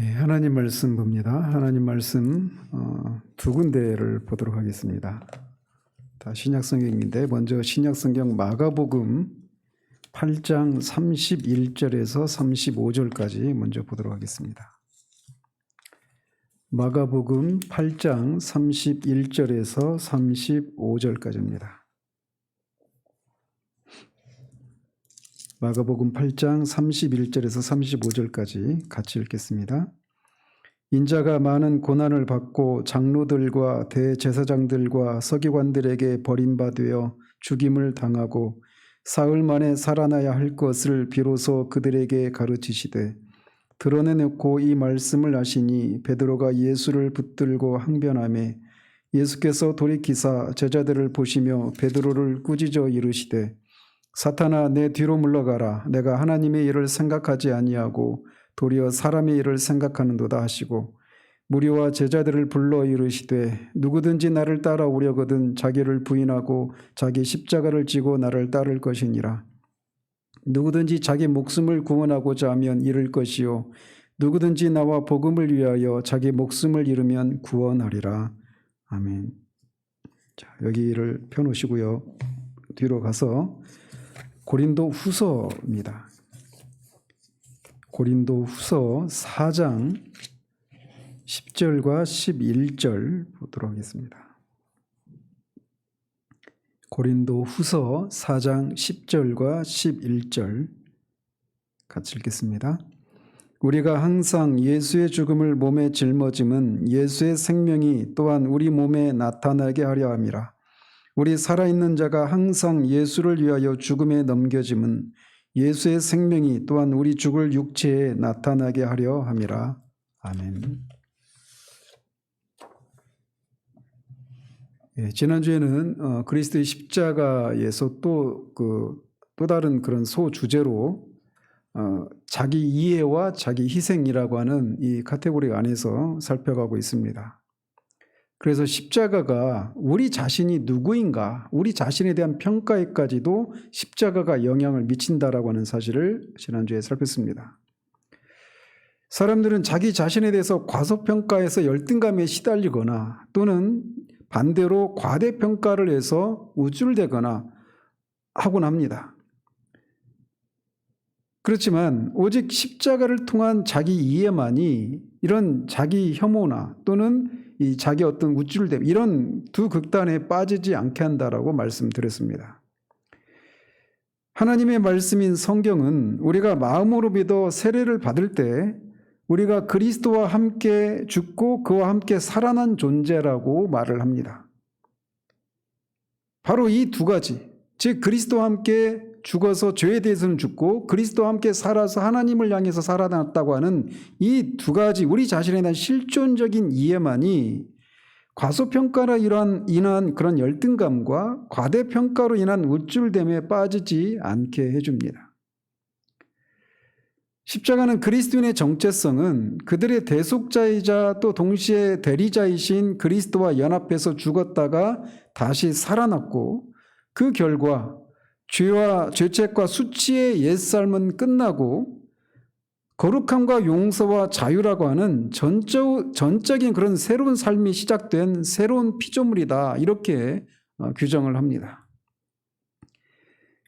하나님 말씀 봅니다. 하나님 말씀 두 군데를 보도록 하겠습니다. 다 신약성경인데 먼저 신약성경 마가복음 8장 31절에서 35절까지 먼저 보도록 하겠습니다. 마가복음 8장 31절에서 35절까지입니다. 마가복음 8장 31절에서 35절까지 같이 읽겠습니다. 인자가 많은 고난을 받고 장로들과 대제사장들과 서기관들에게 버림받아 죽임을 당하고 사흘 만에 살아나야 할 것을 비로소 그들에게 가르치시되 드러내놓고 이 말씀을 하시니 베드로가 예수를 붙들고 항변하매 예수께서 돌이키사 제자들을 보시며 베드로를 꾸짖어 이르시되 사탄아 내 뒤로 물러가라. 내가 하나님의 일을 생각하지 아니하고 도리어 사람의 일을 생각하는도다 하시고 무리와 제자들을 불러 이르시되 누구든지 나를 따라오려거든 자기를 부인하고 자기 십자가를 지고 나를 따를 것이니라. 누구든지 자기 목숨을 구원하고자 하면 잃을 것이요 누구든지 나와 복음을 위하여 자기 목숨을 잃으면 구원하리라. 아멘. 자, 여기를 펴놓으시고요. 뒤로 가서 고린도 후서입니다. 고린도 후서 4장 10절과 11절 보도록 하겠습니다. 고린도 후서 4장 10절과 11절 같이 읽겠습니다. 우리가 항상 예수의 죽음을 몸에 짊어짐은 예수의 생명이 또한 우리 몸에 나타나게 하려 함이라. 우리 살아있는 자가 항상 예수를 위하여 죽음에 넘겨짐은 예수의 생명이 또한 우리 죽을 육체에 나타나게 하려 함이라. 아멘. 지난주에는 그리스도의 십자가에서 또 다른 그런 소주제로 자기 이해와 자기 희생이라고 하는 이 카테고리 안에서 살펴가고 있습니다. 그래서 십자가가 우리 자신이 누구인가, 우리 자신에 대한 평가에까지도 십자가가 영향을 미친다라고 하는 사실을 지난주에 살폈습니다. 사람들은 자기 자신에 대해서 과소평가해서 열등감에 시달리거나 또는 반대로 과대평가를 해서 우쭐대거나 하곤 합니다. 그렇지만 오직 십자가를 통한 자기 이해만이 이런 자기 혐오나 또는 이 자기 어떤 우쭐댐 이런 두 극단에 빠지지 않게 한다라고 말씀드렸습니다. 하나님의 말씀인 성경은 우리가 마음으로 믿어 세례를 받을 때 우리가 그리스도와 함께 죽고 그와 함께 살아난 존재라고 말을 합니다. 바로 이 두 가지, 즉 그리스도와 함께 죽어서 죄에 대해서는 죽고 그리스도와 함께 살아서 하나님을 향해서 살아났다고 하는 이 두 가지 우리 자신에 대한 실존적인 이해만이 과소평가로 인한 그런 열등감과 과대평가로 인한 우쭐됨에 빠지지 않게 해줍니다. 십자가는 그리스도인의 정체성은 그들의 대속자이자 또 동시에 대리자이신 그리스도와 연합해서 죽었다가 다시 살아났고 그 결과 죄와 죄책과 수치의 옛삶은 끝나고 거룩함과 용서와 자유라고 하는 전적인 그런 새로운 삶이 시작된 새로운 피조물이다 이렇게 규정을 합니다.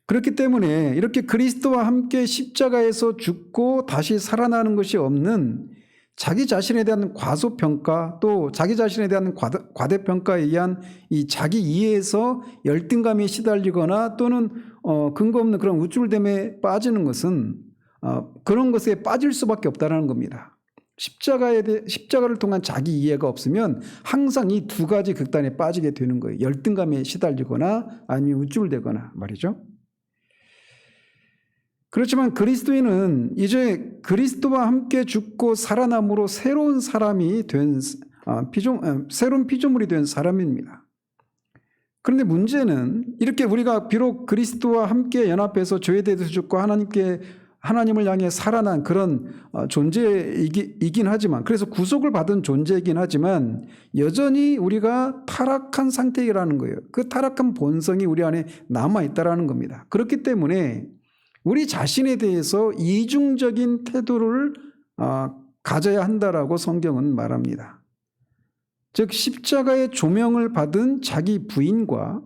그렇기 때문에 이렇게 그리스도와 함께 십자가에서 죽고 다시 살아나는 것이 없는 자기 자신에 대한 과소평가 또 자기 자신에 대한 과대평가에 의한 이 자기 이해에서 열등감에 시달리거나 또는 근거 없는 그런 우쭐됨에 빠지는 것은 그런 것에 빠질 수밖에 없다는 겁니다. 십자가를 통한 자기 이해가 없으면 항상 이 두 가지 극단에 빠지게 되는 거예요. 열등감에 시달리거나 아니면 우쭐대거나 말이죠. 그렇지만 그리스도인은 이제 그리스도와 함께 죽고 살아남으로 새로운 사람이 된 새로운 피조물이 된 사람입니다. 그런데 문제는 이렇게 우리가 비록 그리스도와 함께 연합해서 죄에 대해서 죽고 하나님을 향해 살아난 그런 존재이긴 하지만 그래서 구속을 받은 존재이긴 하지만 여전히 우리가 타락한 상태라는 거예요. 그 타락한 본성이 우리 안에 남아있다라는 겁니다. 그렇기 때문에 우리 자신에 대해서 이중적인 태도를 가져야 한다라고 성경은 말합니다. 즉 십자가의 조명을 받은 자기 부인과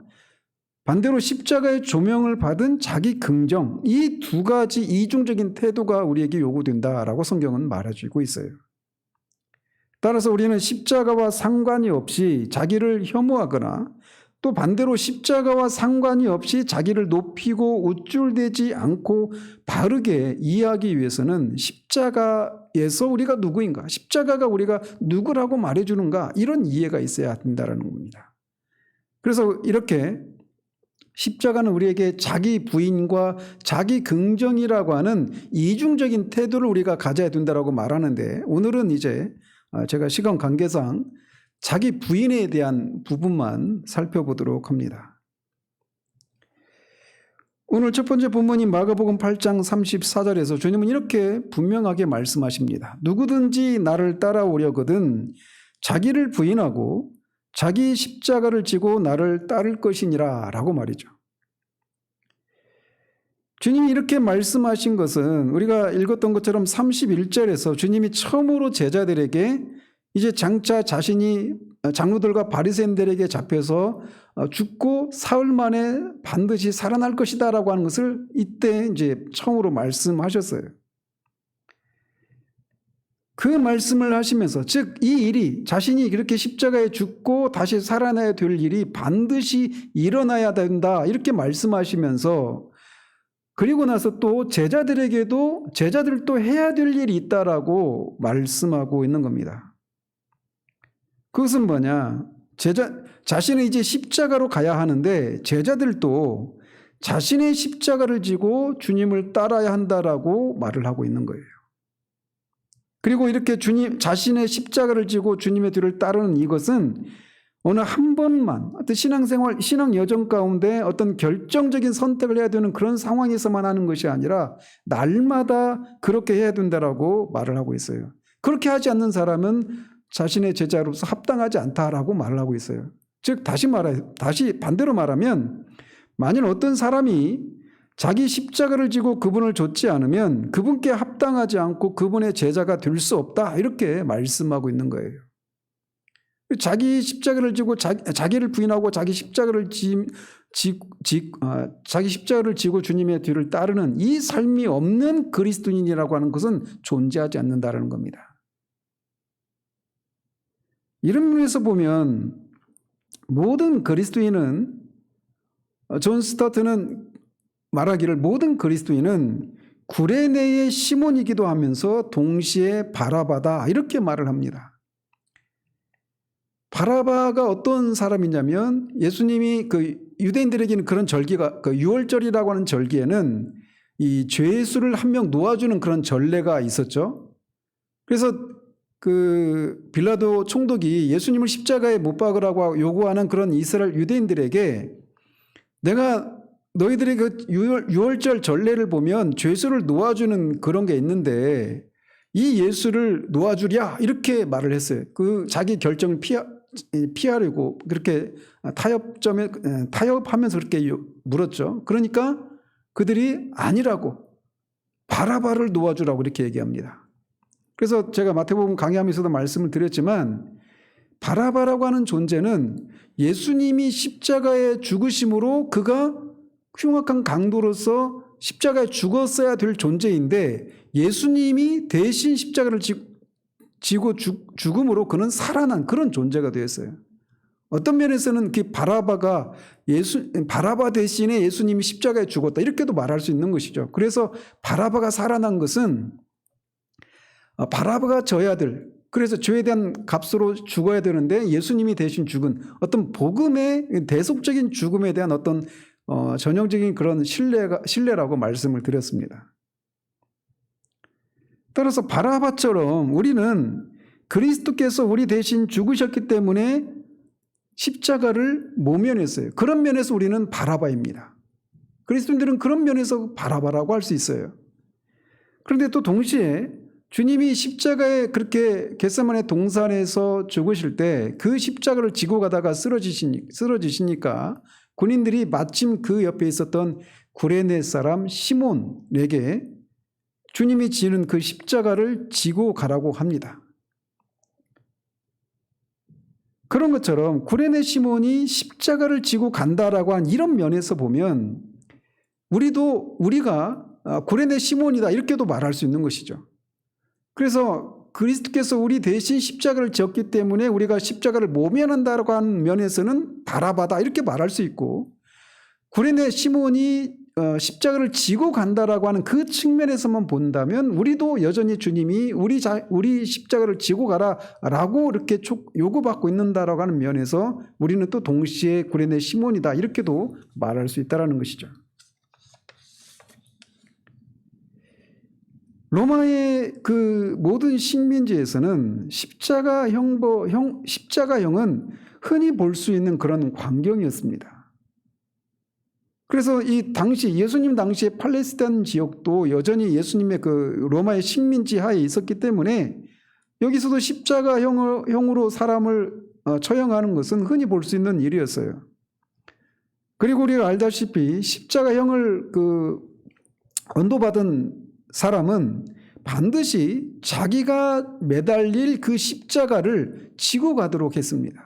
반대로 십자가의 조명을 받은 자기 긍정, 이 두 가지 이중적인 태도가 우리에게 요구된다라고 성경은 말해주고 있어요. 따라서 우리는 십자가와 상관이 없이 자기를 혐오하거나 또 반대로 십자가와 상관이 없이 자기를 높이고 우쭐대지 않고 바르게 이해하기 위해서는 십자가에서 우리가 누구인가, 십자가가 우리가 누구라고 말해주는가, 이런 이해가 있어야 된다는 겁니다. 그래서 이렇게 십자가는 우리에게 자기 부인과 자기 긍정이라고 하는 이중적인 태도를 우리가 가져야 된다고 말하는데, 오늘은 이제 제가 시간 관계상 자기 부인에 대한 부분만 살펴보도록 합니다. 오늘 첫 번째 본문인 마가복음 8장 34절에서 주님은 이렇게 분명하게 말씀하십니다. 누구든지 나를 따라오려거든 자기를 부인하고 자기 십자가를 지고 나를 따를 것이니라 라고 말이죠. 주님이 이렇게 말씀하신 것은 우리가 읽었던 것처럼 31절에서 주님이 처음으로 제자들에게 이제 장차 자신이 장로들과 바리새인들에게 잡혀서 죽고 사흘 만에 반드시 살아날 것이다 라고 하는 것을 이때 이제 처음으로 말씀하셨어요. 그 말씀을 하시면서, 즉 이 일이 자신이 그렇게 십자가에 죽고 다시 살아나야 될 일이 반드시 일어나야 된다 이렇게 말씀하시면서, 그리고 나서 또 제자들도 해야 될 일이 있다라고 말씀하고 있는 겁니다. 그것은 뭐냐? 자신은 이제 십자가로 가야 하는데 제자들도 자신의 십자가를 지고 주님을 따라야 한다라고 말을 하고 있는 거예요. 그리고 이렇게 자신의 십자가를 지고 주님의 뒤를 따르는 이것은 어느 한 번만 어떤 신앙생활, 신앙 여정 가운데 어떤 결정적인 선택을 해야 되는 그런 상황에서만 하는 것이 아니라 날마다 그렇게 해야 된다라고 말을 하고 있어요. 그렇게 하지 않는 사람은 자신의 제자로서 합당하지 않다라고 말을 하고 있어요. 즉 다시 반대로 말하면, 만일 어떤 사람이 자기 십자가를 지고 그분을 좇지 않으면 그분께 합당하지 않고 그분의 제자가 될 수 없다 이렇게 말씀하고 있는 거예요. 자기 십자가를 지고 자기를 부인하고 자기 십자가를 지고 주님의 뒤를 따르는 이 삶이 없는 그리스도인이라고 하는 것은 존재하지 않는다는 겁니다. 이런 면에서 보면 모든 그리스도인은, 존 스타트는 말하기를 모든 그리스도인은 구레네의 시몬이기도 하면서 동시에 바라바다 이렇게 말을 합니다. 바라바가 어떤 사람이냐면, 예수님이 유대인들에게는 그런 절기가, 유월절이라고 하는 절기에는 이 죄수를 한 명 놓아주는 그런 전례가 있었죠. 그래서 빌라도 총독이 예수님을 십자가에 못 박으라고 요구하는 그런 이스라엘 유대인들에게, 내가 너희들의 그 유월절 전례를 보면 죄수를 놓아주는 그런 게 있는데 이 예수를 놓아주랴 이렇게 말을 했어요. 자기 결정을 피하려고 그렇게 타협하면서 그렇게 물었죠. 그러니까 그들이 아니라고, 바라바를 놓아주라고 이렇게 얘기합니다. 그래서 제가 마태복음 강의하면서도 말씀을 드렸지만, 바라바라고 하는 존재는 예수님이 십자가에 죽으심으로 그가 흉악한 강도로서 십자가에 죽었어야 될 존재인데, 예수님이 대신 십자가를 지고 죽음으로 그는 살아난 그런 존재가 되었어요. 어떤 면에서는 그 바라바 대신에 예수님이 십자가에 죽었다 이렇게도 말할 수 있는 것이죠. 그래서 바라바가 살아난 것은 바라바가 져야 될, 그래서 죄에 대한 값으로 죽어야 되는데 예수님이 대신 죽은 어떤 복음의 대속적인 죽음에 대한 어떤 전형적인 그런 신뢰라고 말씀을 드렸습니다. 따라서 바라바처럼 우리는 그리스도께서 우리 대신 죽으셨기 때문에 십자가를 모면했어요. 그런 면에서 우리는 바라바입니다. 그리스도인들은 그런 면에서 바라바라고 할 수 있어요. 그런데 또 동시에 주님이 십자가에 그렇게 겟세마네 동산에서 죽으실 때 그 십자가를 지고 가다가 쓰러지시니까 군인들이 마침 그 옆에 있었던 구레네 사람 시몬에게 주님이 지는 그 십자가를 지고 가라고 합니다. 그런 것처럼 구레네 시몬이 십자가를 지고 간다라고 한 이런 면에서 보면 우리가 구레네 시몬이다 이렇게도 말할 수 있는 것이죠. 그래서 그리스도께서 우리 대신 십자가를 지었기 때문에 우리가 십자가를 모면한다라고 하는 면에서는 바라바다 이렇게 말할 수 있고, 구레네 시몬이 십자가를 지고 간다라고 하는 그 측면에서만 본다면 우리도 여전히 주님이 우리 십자가를 지고 가라라고 이렇게 요구받고 있는다라고 하는 면에서 우리는 또 동시에 구레네 시몬이다 이렇게도 말할 수 있다라는 것이죠. 로마의 그 모든 식민지에서는 십자가형은 흔히 볼 수 있는 그런 광경이었습니다. 그래서 이 당시 예수님 당시의 팔레스타인 지역도 여전히 예수님의 그 로마의 식민지 하에 있었기 때문에 여기서도 십자가형으로 사람을 처형하는 것은 흔히 볼 수 있는 일이었어요. 그리고 우리가 알다시피 십자가형을 언도받은 사람은 반드시 자기가 매달릴 그 십자가를 지고 가도록 했습니다.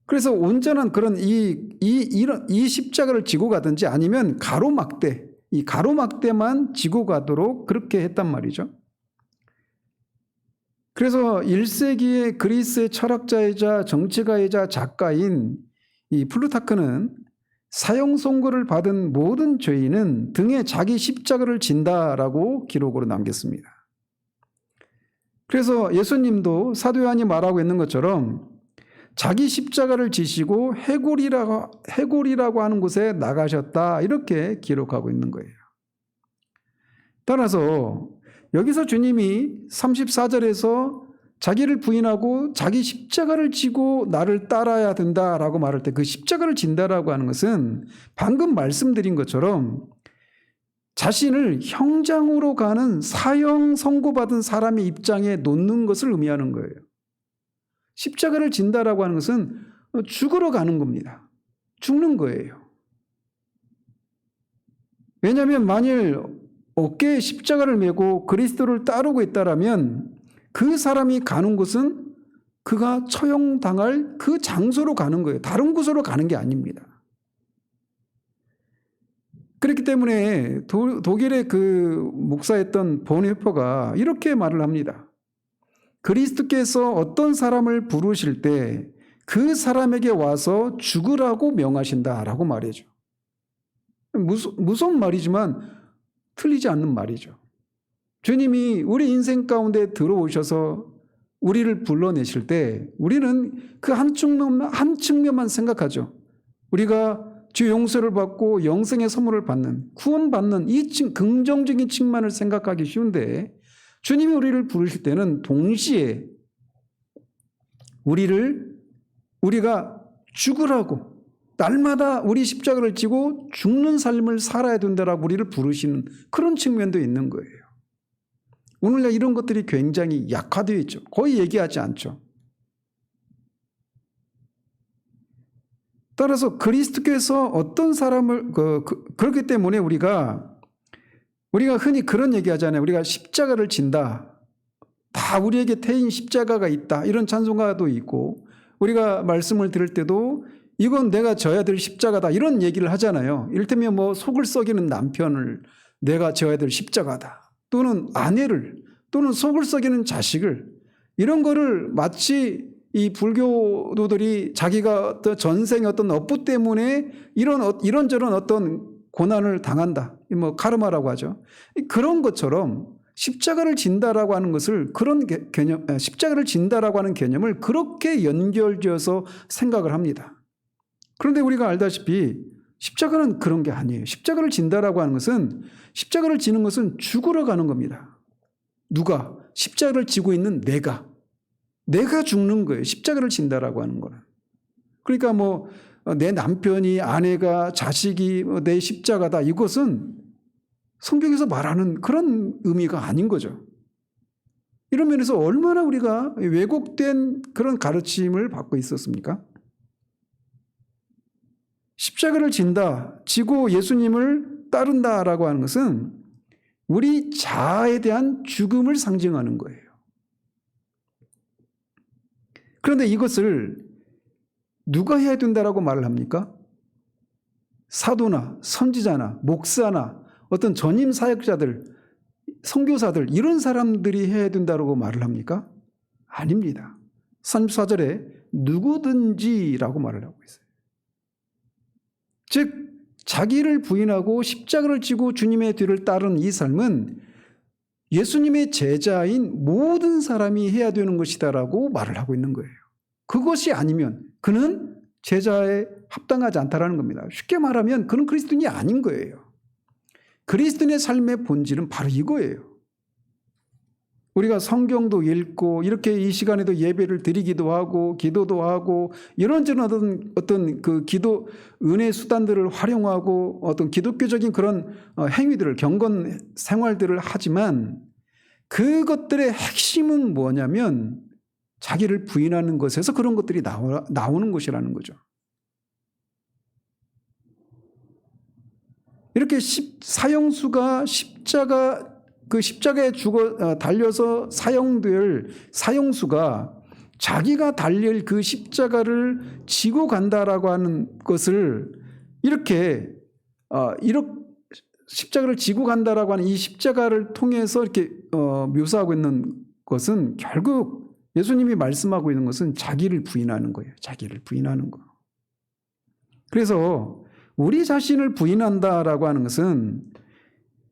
그래서 온전한 그런 이 십자가를 지고 가든지 아니면 이 가로막대만 지고 가도록 그렇게 했단 말이죠. 그래서 1세기의 그리스의 철학자이자 정치가이자 작가인 이 플루타크는 사형 선고를 받은 모든 죄인은 등에 자기 십자가를 진다라고 기록으로 남겼습니다. 그래서 예수님도 사도 요한이 말하고 있는 것처럼 자기 십자가를 지시고 해골이라고 하는 곳에 나가셨다 이렇게 기록하고 있는 거예요. 따라서 여기서 주님이 34절에서 자기를 부인하고 자기 십자가를 지고 나를 따라야 된다라고 말할 때 그 십자가를 진다라고 하는 것은 방금 말씀드린 것처럼 자신을 형장으로 가는 사형 선고받은 사람의 입장에 놓는 것을 의미하는 거예요. 십자가를 진다라고 하는 것은 죽으러 가는 겁니다. 죽는 거예요. 왜냐하면 만일 어깨에 십자가를 메고 그리스도를 따르고 있다라면 그 사람이 가는 곳은 그가 처형당할 그 장소로 가는 거예요. 다른 곳으로 가는 게 아닙니다. 그렇기 때문에 독일의 그 목사였던 본헤퍼가 이렇게 말을 합니다. 그리스도께서 어떤 사람을 부르실 때 그 사람에게 와서 죽으라고 명하신다라고 말해줘. 무서운 말이지만 틀리지 않는 말이죠. 주님이 우리 인생 가운데 들어오셔서 우리를 불러내실 때 우리는 그 한 측면만 생각하죠. 우리가 주 용서를 받고 영생의 선물을 받는, 구원받는 이 긍정적인 측면을 생각하기 쉬운데 주님이 우리를 부르실 때는 동시에 우리가 죽으라고 날마다 우리 십자가를 지고 죽는 삶을 살아야 된다라고 우리를 부르시는 그런 측면도 있는 거예요. 오늘날 이런 것들이 굉장히 약화되어 있죠. 거의 얘기하지 않죠. 따라서 그리스도께서 어떤 사람을 그렇기 때문에 우리가 흔히 그런 얘기하잖아요. 우리가 십자가를 진다. 다 우리에게 태인 십자가가 있다. 이런 찬송가도 있고 우리가 말씀을 들을 때도 이건 내가 져야 될 십자가다. 이런 얘기를 하잖아요. 이를테면 속을 썩이는 남편을 내가 져야 될 십자가다. 또는 아내를 또는 속을 썩이는 자식을 이런 거를 마치 이 불교도들이 자기가 어떤 전생의 어떤 업부 때문에 이런저런 어떤 고난을 당한다. 카르마라고 하죠. 그런 것처럼 십자가를 진다라고 하는 것을 십자가를 진다라고 하는 개념을 그렇게 연결지어서 생각을 합니다. 그런데 우리가 알다시피 십자가는 그런 게 아니에요. 십자가를 진다라고 하는 것은 십자가를 지는 것은 죽으러 가는 겁니다. 누가? 십자가를 지고 있는 내가 죽는 거예요. 십자가를 진다라고 하는 거는. 그러니까 내 남편이 아내가 자식이 내 십자가다 이것은 성경에서 말하는 그런 의미가 아닌 거죠. 이런 면에서 얼마나 우리가 왜곡된 그런 가르침을 받고 있었습니까? 십자가를 지고 예수님을 따른다라고 하는 것은 우리 자아에 대한 죽음을 상징하는 거예요. 그런데 이것을 누가 해야 된다라고 말을 합니까? 사도나 선지자나 목사나 어떤 전임 사역자들, 선교사들 이런 사람들이 해야 된다고 말을 합니까? 아닙니다. 34절에 누구든지라고 말을 하고 있어요. 즉 자기를 부인하고 십자가를 지고 주님의 뒤를 따른 이 삶은 예수님의 제자인 모든 사람이 해야 되는 것이다라고 말을 하고 있는 거예요. 그것이 아니면 그는 제자에 합당하지 않다라는 겁니다. 쉽게 말하면 그는 그리스도인이 아닌 거예요. 그리스도인의 삶의 본질은 바로 이거예요. 우리가 성경도 읽고 이렇게 이 시간에도 예배를 드리기도 하고 기도도 하고 이런저런 어떤 그 기도 은혜 수단들을 활용하고 어떤 기독교적인 그런 행위들을 경건 생활들을 하지만 그것들의 핵심은 뭐냐면 자기를 부인하는 것에서 그런 것들이 나오는 것이라는 거죠. 이렇게 사형수가 십자가에 달려서 사형될 사형수가 자기가 달릴 그 십자가를 지고 간다라고 하는 것을 이렇게 십자가를 지고 간다라고 하는 이 십자가를 통해서 이렇게 묘사하고 있는 것은 결국 예수님이 말씀하고 있는 것은 자기를 부인하는 거예요. 자기를 부인하는 거. 그래서 우리 자신을 부인한다라고 하는 것은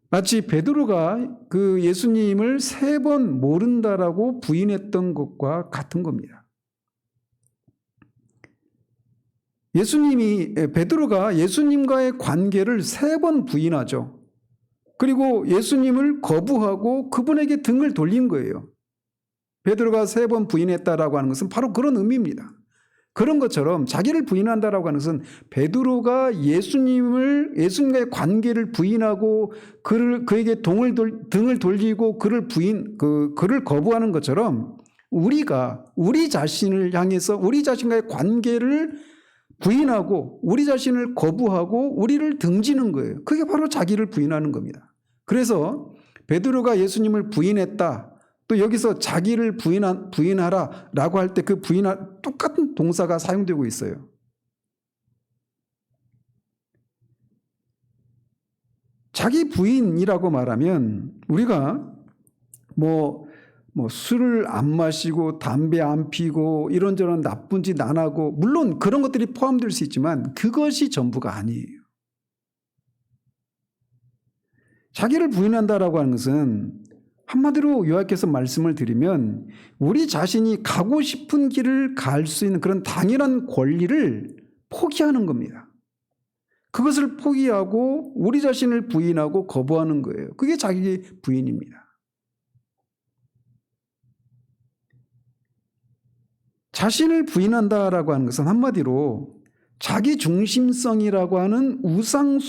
마치 베드로가 그 예수님을 3번 모른다라고 부인했던 것과 같은 겁니다. 베드로가 예수님과의 관계를 3번 부인하죠. 그리고 예수님을 거부하고 그분에게 등을 돌린 거예요. 베드로가 3번 부인했다라고 하는 것은 바로 그런 의미입니다. 그런 것처럼 자기를 부인한다라고 하는 것은 베드로가 예수님과의 관계를 부인하고 그에게 등을 돌리고 그를 거부하는 것처럼 우리가 우리 자신을 향해서 우리 자신과의 관계를 부인하고 우리 자신을 거부하고 우리를 등지는 거예요. 그게 바로 자기를 부인하는 겁니다. 그래서 베드로가 예수님을 부인했다. 또 여기서 자기를 부인하라라고 할 때 그 똑같은 동사가 사용되고 있어요. 자기 부인이라고 말하면 우리가 술을 안 마시고 담배 안 피고 이런저런 나쁜 짓 안 하고 물론 그런 것들이 포함될 수 있지만 그것이 전부가 아니에요. 자기를 부인한다라고 하는 것은 한마디로 요약해서 말씀을 드리면 우리 자신이 가고 싶은 길을 갈 수 있는 그런 당연한 권리를 포기하는 겁니다. 그것을 포기하고 우리 자신을 부인하고 거부하는 거예요. 그게 자기 부인입니다. 자신을 부인한다라고 하는 것은 한마디로 자기 중심성이라고 하는 우상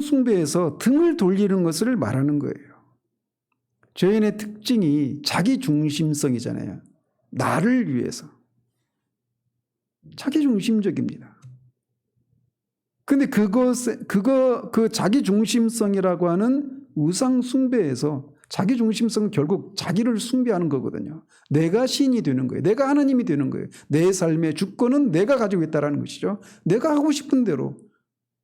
숭배에서 등을 돌리는 것을 말하는 거예요. 죄인의 특징이 자기 중심성이잖아요. 나를 위해서. 자기 중심적입니다. 근데 그 자기 중심성이라고 하는 우상 숭배에서 자기 중심성은 결국 자기를 숭배하는 거거든요. 내가 신이 되는 거예요. 내가 하나님이 되는 거예요. 내 삶의 주권은 내가 가지고 있다는 것이죠. 내가 하고 싶은 대로,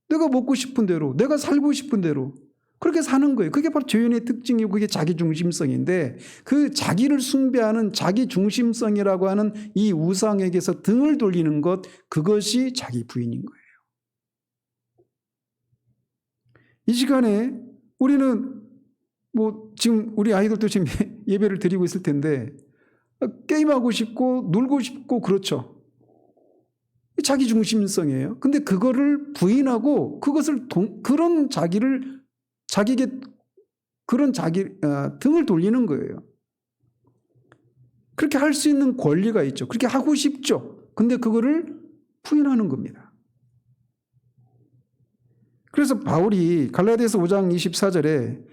내가 먹고 싶은 대로, 내가 살고 싶은 대로 그렇게 사는 거예요. 그게 바로 죄인의 특징이고 그게 자기 중심성인데 그 자기를 숭배하는 자기 중심성이라고 하는 이 우상에게서 등을 돌리는 것, 그것이 자기 부인인 거예요. 이 시간에 우리는 지금 우리 아이들도 지금 예배를 드리고 있을 텐데 게임하고 싶고 놀고 싶고 그렇죠. 자기 중심성이에요. 근데 그거를 부인하고 그것을 등을 돌리는 거예요. 그렇게 할 수 있는 권리가 있죠. 그렇게 하고 싶죠. 근데 그거를 부인하는 겁니다. 그래서 바울이 갈라디아서 5장 24절에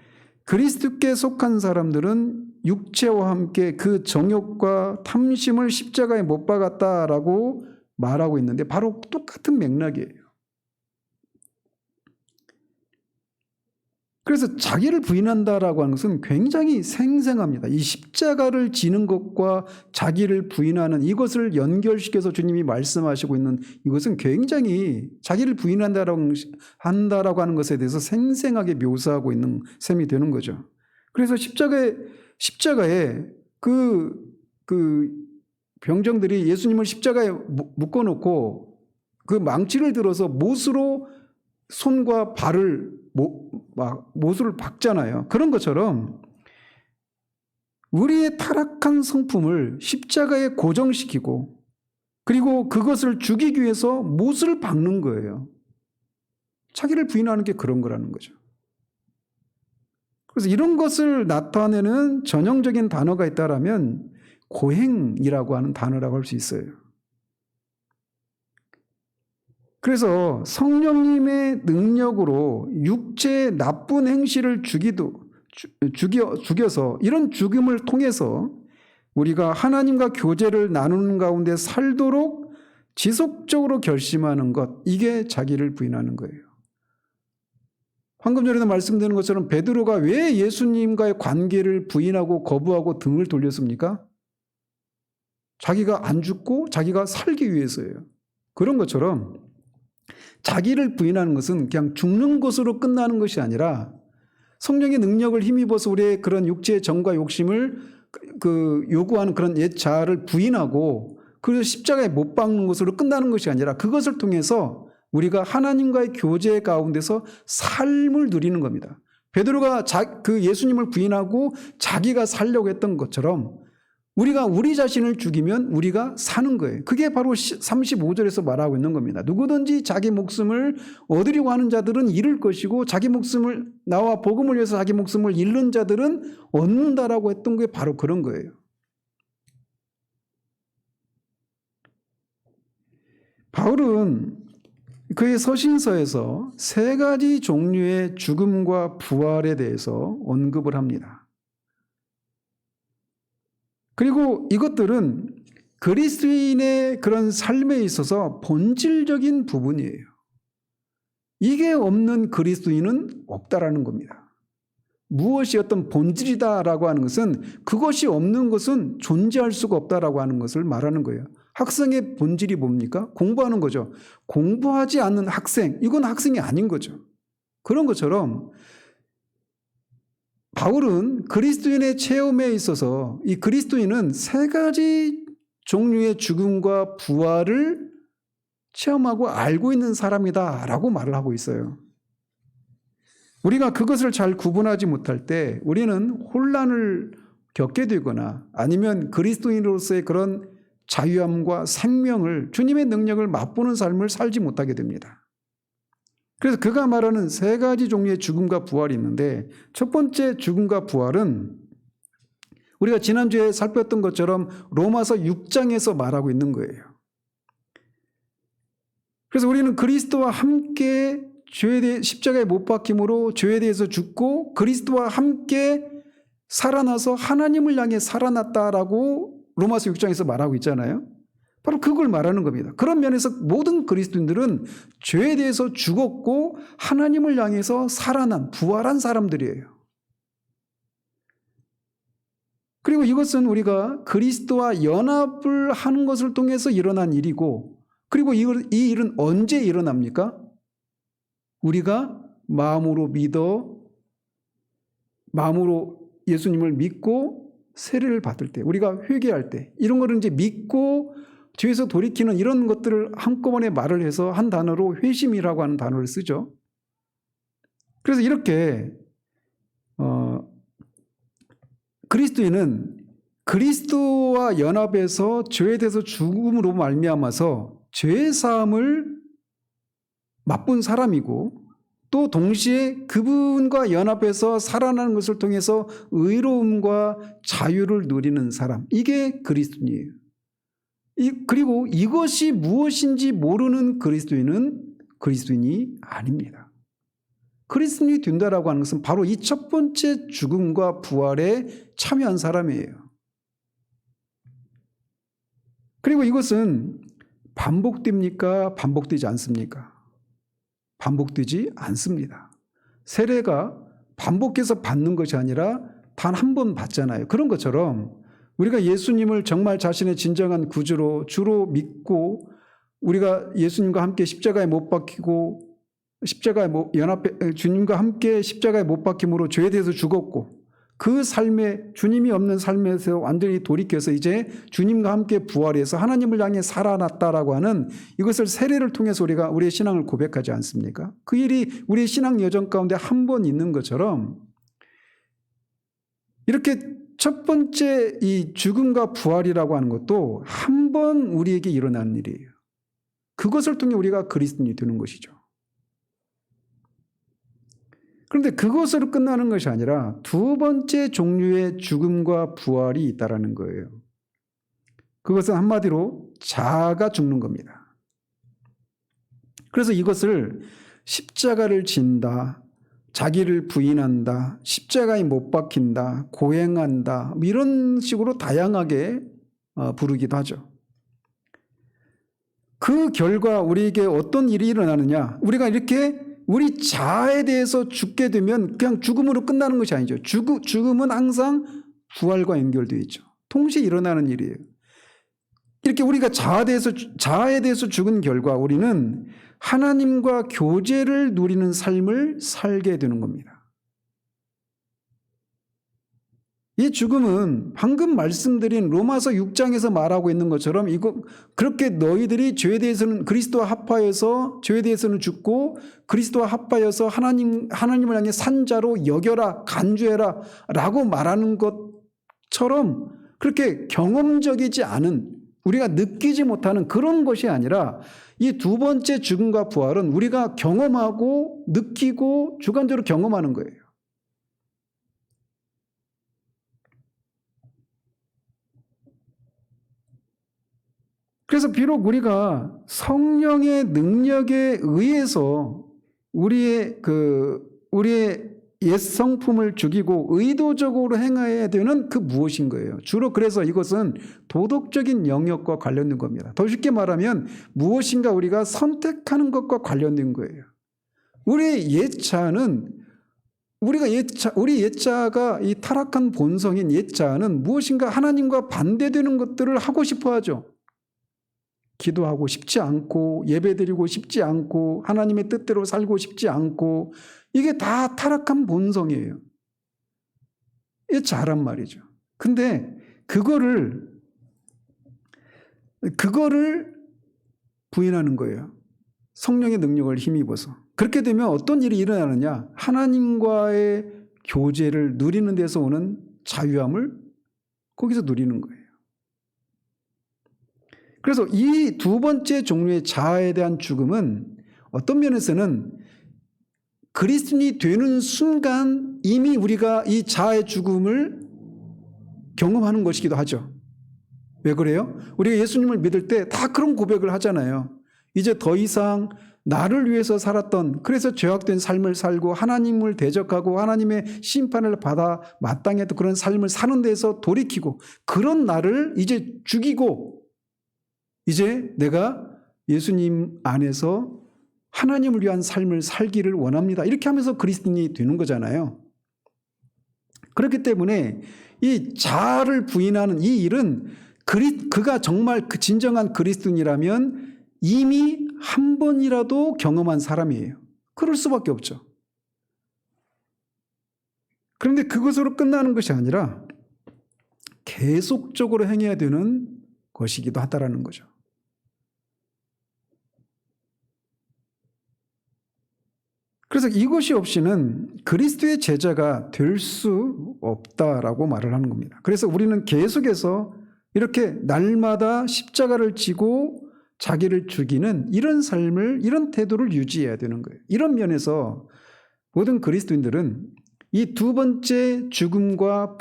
그리스도께 속한 사람들은 육체와 함께 그 정욕과 탐심을 십자가에 못 박았다라고 말하고 있는데 바로 똑같은 맥락이에요. 그래서 자기를 부인한다라고 하는 것은 굉장히 생생합니다. 이 십자가를 지는 것과 자기를 부인하는 이것을 연결시켜서 주님이 말씀하시고 있는 이것은 굉장히 자기를 부인한다라고 하는 것에 대해서 생생하게 묘사하고 있는 셈이 되는 거죠. 그래서 십자가에 그 병정들이 예수님을 십자가에 묶어놓고 그 망치를 들어서 못으로 손과 발을 못을 박잖아요. 그런 것처럼 우리의 타락한 성품을 십자가에 고정시키고 그리고 그것을 죽이기 위해서 못을 박는 거예요. 자기를 부인하는 게 그런 거라는 거죠. 그래서 이런 것을 나타내는 전형적인 단어가 있다라면 고행이라고 하는 단어라고 할 수 있어요. 그래서 성령님의 능력으로 육체의 나쁜 행실을 죽여서 이런 죽음을 통해서 우리가 하나님과 교제를 나누는 가운데 살도록 지속적으로 결심하는 것, 이게 자기를 부인하는 거예요. 방금 전에도 말씀드린 것처럼 베드로가 왜 예수님과의 관계를 부인하고 거부하고 등을 돌렸습니까? 자기가 안 죽고 자기가 살기 위해서예요. 그런 것처럼 자기를 부인하는 것은 그냥 죽는 것으로 끝나는 것이 아니라 성령의 능력을 힘입어서 우리의 그런 육체의 정과 욕심을 요구하는 그런 옛 자아를 부인하고 그래서 십자가에 못 박는 것으로 끝나는 것이 아니라 그것을 통해서 우리가 하나님과의 교제 가운데서 삶을 누리는 겁니다. 베드로가 그 예수님을 부인하고 자기가 살려고 했던 것처럼 우리가 우리 자신을 죽이면 우리가 사는 거예요. 그게 바로 35절에서 말하고 있는 겁니다. 누구든지 자기 목숨을 얻으려고 하는 자들은 잃을 것이고 자기 목숨을 나와 복음을 위해서 자기 목숨을 잃는 자들은 얻는다라고 했던 게 바로 그런 거예요. 바울은 그의 서신서에서 세 가지 종류의 죽음과 부활에 대해서 언급을 합니다. 그리고 이것들은 그리스도인의 그런 삶에 있어서 본질적인 부분이에요. 이게 없는 그리스도인은 없다라는 겁니다. 무엇이 어떤 본질이다라고 하는 것은 그것이 없는 것은 존재할 수가 없다라고 하는 것을 말하는 거예요. 학생의 본질이 뭡니까? 공부하는 거죠. 공부하지 않는 학생, 이건 학생이 아닌 거죠. 그런 것처럼 바울은 그리스도인의 체험에 있어서 이 그리스도인은 세 가지 종류의 죽음과 부활을 체험하고 알고 있는 사람이다라고 말을 하고 있어요. 우리가 그것을 잘 구분하지 못할 때 우리는 혼란을 겪게 되거나 아니면 그리스도인으로서의 그런 자유함과 생명을 주님의 능력을 맛보는 삶을 살지 못하게 됩니다. 그래서 그가 말하는 세 가지 종류의 죽음과 부활이 있는데 첫 번째 죽음과 부활은 우리가 지난주에 살폈던 것처럼 로마서 6장에서 말하고 있는 거예요. 그래서 우리는 그리스도와 함께 죄에 대해 십자가에 못 박힘으로 죄에 대해서 죽고 그리스도와 함께 살아나서 하나님을 향해 살아났다라고 로마서 6장에서 말하고 있잖아요. 바로 그걸 말하는 겁니다. 그런 면에서 모든 그리스도인들은 죄에 대해서 죽었고 하나님을 향해서 살아난 부활한 사람들이에요. 그리고 이것은 우리가 그리스도와 연합을 하는 것을 통해서 일어난 일이고 그리고 이 일은 언제 일어납니까? 우리가 마음으로 예수님을 믿고 세례를 받을 때, 우리가 회개할 때, 이런 거를 이제 믿고 죄에서 돌이키는 이런 것들을 한꺼번에 말을 해서 한 단어로 회심이라고 하는 단어를 쓰죠. 그래서 이렇게 그리스도인은 그리스도와 연합해서 죄에 대해서 죽음으로 말미암아서 죄의 사함을 맛본 사람이고 또 동시에 그분과 연합해서 살아나는 것을 통해서 의로움과 자유를 누리는 사람, 이게 그리스도인이에요. 그리고 이것이 무엇인지 모르는 그리스도인은 그리스도인이 아닙니다. 그리스도인이 된다라고 하는 것은 바로 이 첫 번째 죽음과 부활에 참여한 사람이에요. 그리고 이것은 반복됩니까? 반복되지 않습니까? 반복되지 않습니다. 세례가 반복해서 받는 것이 아니라 단 한 번 받잖아요. 그런 것처럼 우리가 예수님을 정말 자신의 진정한 구주로 주로 믿고 우리가 예수님과 함께 십자가에 못 박히고 주님과 함께 십자가에 못 박힘으로 죄에 대해서 죽었고 그 삶에 주님이 없는 삶에서 완전히 돌이켜서 이제 주님과 함께 부활해서 하나님을 향해 살아났다라고 하는 이것을 세례를 통해서 우리가 우리의 신앙을 고백하지 않습니까? 그 일이 우리의 신앙 여정 가운데 한 번 있는 것처럼 이렇게 첫 번째 이 죽음과 부활이라고 하는 것도 한 번 우리에게 일어나는 일이에요. 그것을 통해 우리가 그리스도인이 되는 것이죠. 그런데 그것으로 끝나는 것이 아니라 두 번째 종류의 죽음과 부활이 있다라는 거예요. 그것은 한마디로 자아가 죽는 겁니다. 그래서 이것을 십자가를 진다, 자기를 부인한다, 십자가에 못 박힌다, 고행한다, 이런 식으로 다양하게 부르기도 하죠. 그 결과 우리에게 어떤 일이 일어나느냐? 우리가 이렇게 우리 자아에 대해서 죽게 되면 그냥 죽음으로 끝나는 것이 아니죠. 죽음은 항상 부활과 연결되어 있죠. 동시에 일어나는 일이에요. 이렇게 우리가 자아에 대해서 죽은 결과 우리는 하나님과 교제를 누리는 삶을 살게 되는 겁니다. 이 죽음은 방금 말씀드린 로마서 6장에서 말하고 있는 것처럼 그렇게 너희들이 죄에 대해서는 그리스도와 합하여서 죄에 대해서는 죽고 그리스도와 합하여서 하나님을 향해 산자로 여겨라, 간주해라 라고 말하는 것처럼 그렇게 경험적이지 않은 우리가 느끼지 못하는 그런 것이 아니라 이 두 번째 죽음과 부활은 우리가 경험하고 느끼고 주관적으로 경험하는 거예요. 그래서 비록 우리가 성령의 능력에 의해서 우리의 옛 성품을 죽이고 의도적으로 행해야 되는 그 무엇인 거예요. 주로 그래서 이것은 도덕적인 영역과 관련된 겁니다. 더 쉽게 말하면 무엇인가 우리가 선택하는 것과 관련된 거예요. 우리 옛자는 우리 옛자가 이 타락한 본성인 옛자는 무엇인가 하나님과 반대되는 것들을 하고 싶어 하죠. 기도하고 싶지 않고 예배드리고 싶지 않고 하나님의 뜻대로 살고 싶지 않고 이게 다 타락한 본성이에요. 이게 자란 말이죠. 근데 그거를 부인하는 거예요. 성령의 능력을 힘입어서. 그렇게 되면 어떤 일이 일어나느냐? 하나님과의 교제를 누리는 데서 오는 자유함을 거기서 누리는 거예요. 그래서 이 두 번째 종류의 자아에 대한 죽음은 어떤 면에서는 그리스도인이 되는 순간 이미 우리가 이 자아의 죽음을 경험하는 것이기도 하죠. 왜 그래요? 우리가 예수님을 믿을 때 다 그런 고백을 하잖아요. 이제 더 이상 나를 위해서 살았던 그래서 죄악된 삶을 살고 하나님을 대적하고 하나님의 심판을 받아 마땅했던 그런 삶을 사는 데서 돌이키고 그런 나를 이제 죽이고 이제 내가 예수님 안에서 하나님을 위한 삶을 살기를 원합니다. 이렇게 하면서 그리스도인이 되는 거잖아요. 그렇기 때문에 이 자아를 부인하는 이 일은 그가 정말 그 진정한 그리스도인이라면 이미 한 번이라도 경험한 사람이에요. 그럴 수밖에 없죠. 그런데 그것으로 끝나는 것이 아니라 계속적으로 행해야 되는 것이기도 하다라는 거죠. 그래서 이것이 없이는 그리스도의 제자가 될 수 없다라고 말을 하는 겁니다. 그래서 우리는 계속해서 이렇게 날마다 십자가를 지고 자기를 죽이는 이런 삶을, 이런 태도를 유지해야 되는 거예요. 이런 면에서 모든 그리스도인들은 이 두 번째 죽음과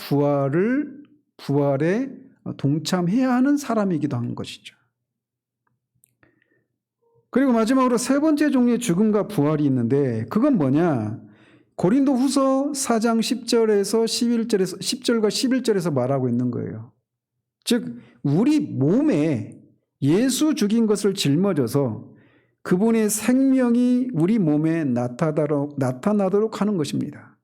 부활에 동참해야 하는 사람이기도 한 것이죠. 그리고 마지막으로 세 번째 종류의 죽음과 부활이 있는데 그건 뭐냐? 고린도 후서 4장 10절과 11절에서 말하고 있는 거예요. 즉 우리 몸에 예수 죽인 것을 짊어져서 그분의 생명이 우리 몸에 나타나도록 하는 것입니다.